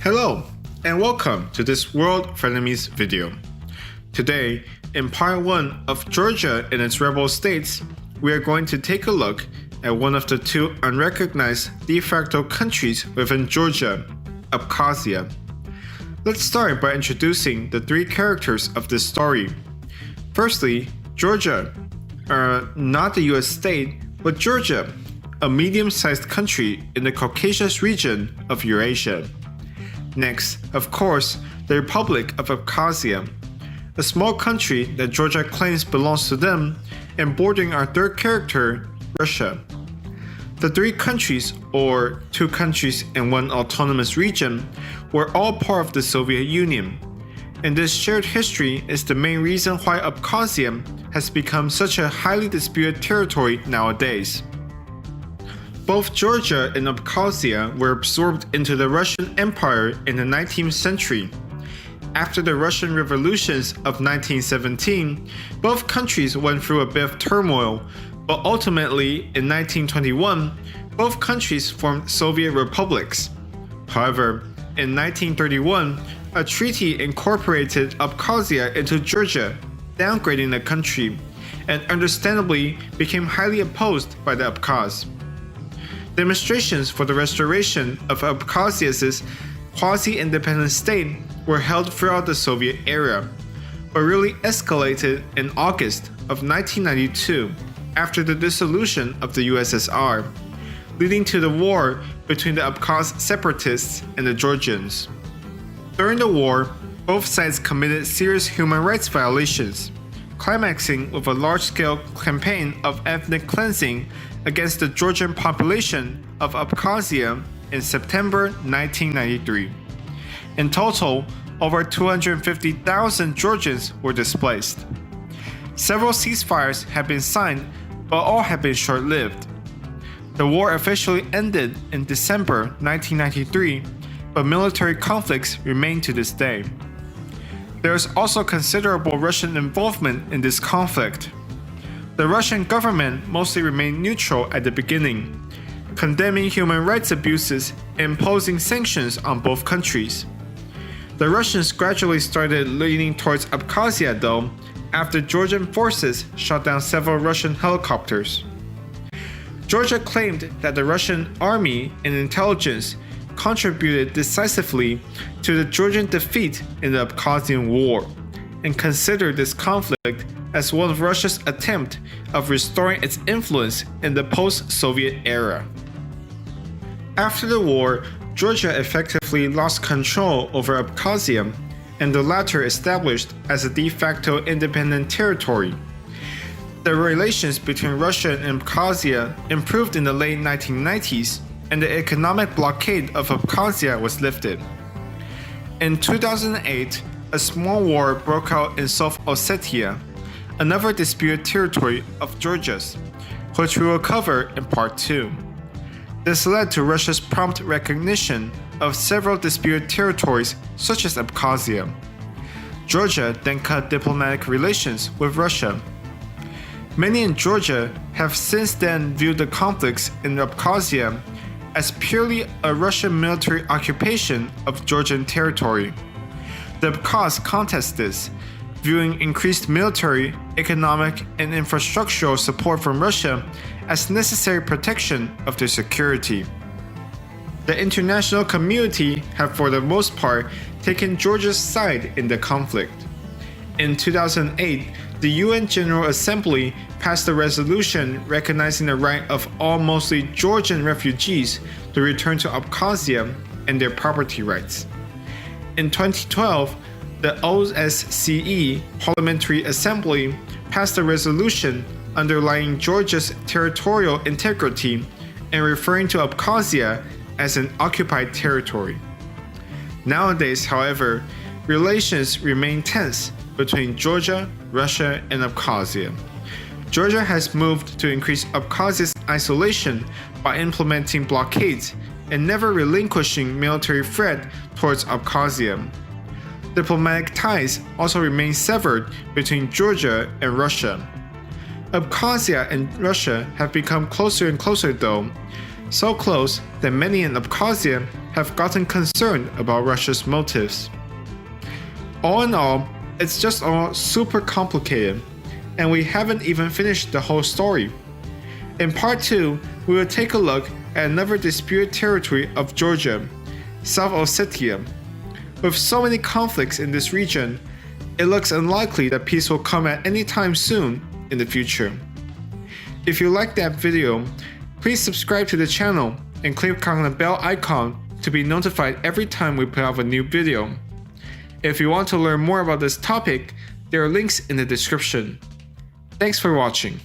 Hello, and welcome to this World Frenemies video. Today, in part 1 of Georgia and its rebel states, we are going to take a look at one of the two unrecognized de facto countries within Georgia, Abkhazia. Let's start by introducing the three characters of this story. Firstly, Georgia, not the US state, but Georgia, a medium-sized country in the Caucasus region of Eurasia. Next, of course, the Republic of Abkhazia, a small country that Georgia claims belongs to them, and bordering our third character, Russia. The three countries, or two countries and one autonomous region, were all part of the Soviet Union, and this shared history is the main reason why Abkhazia has become such a highly disputed territory nowadays. Both Georgia and Abkhazia were absorbed into the Russian Empire in the 19th century. After the Russian revolutions of 1917, both countries went through a bit of turmoil, but ultimately, in 1921, both countries formed Soviet republics. However, in 1931, a treaty incorporated Abkhazia into Georgia, downgrading the country, and understandably became highly opposed by the Abkhaz. Demonstrations for the restoration of Abkhazia's quasi-independent state were held throughout the Soviet era, but really escalated in August of 1992 after the dissolution of the USSR, leading to the war between the Abkhaz separatists and the Georgians. During the war, both sides committed serious human rights violations, climaxing with a large-scale campaign of ethnic cleansing against the Georgian population of Abkhazia in September 1993. In total, over 250,000 Georgians were displaced. Several ceasefires have been signed, but all have been short-lived. The war officially ended in December 1993, but military conflicts remain to this day. There is also considerable Russian involvement in this conflict. The Russian government mostly remained neutral at the beginning, condemning human rights abuses and imposing sanctions on both countries. The Russians gradually started leaning towards Abkhazia though, after Georgian forces shot down several Russian helicopters. Georgia claimed that the Russian army and intelligence contributed decisively to the Georgian defeat in the Abkhazian War, and considered this conflict as one of Russia's attempts of restoring its influence in the post-Soviet era. After the war, Georgia effectively lost control over Abkhazia, and the latter established as a de facto independent territory. The relations between Russia and Abkhazia improved in the late 1990s, and the economic blockade of Abkhazia was lifted. In 2008, a small war broke out in South Ossetia, another disputed territory of Georgia's, which we will cover in part 2. This led to Russia's prompt recognition of several disputed territories such as Abkhazia. Georgia then cut diplomatic relations with Russia. Many in Georgia have since then viewed the conflicts in Abkhazia as purely a Russian military occupation of Georgian territory. The Abkhaz contest this, viewing increased military, economic, and infrastructural support from Russia as necessary protection of their security. The international community have for the most part taken Georgia's side in the conflict. In 2008, the UN General Assembly passed a resolution recognizing the right of all mostly Georgian refugees to return to Abkhazia and their property rights. In 2012, the OSCE Parliamentary Assembly passed a resolution underlying Georgia's territorial integrity and referring to Abkhazia as an occupied territory. Nowadays, however, relations remain tense between Georgia, Russia, and Abkhazia. Georgia has moved to increase Abkhazia's isolation by implementing blockades and never relinquishing military threat towards Abkhazia. Diplomatic ties also remain severed between Georgia and Russia. Abkhazia and Russia have become closer and closer though, so close that many in Abkhazia have gotten concerned about Russia's motives. All in all, it's just all super complicated, and we haven't even finished the whole story. In part 2, we will take a look at another disputed territory of Georgia, South Ossetia. With so many conflicts in this region, it looks unlikely that peace will come at any time soon in the future. If you liked that video, please subscribe to the channel and click on the bell icon to be notified every time we put out a new video. If you want to learn more about this topic, there are links in the description. Thanks for watching.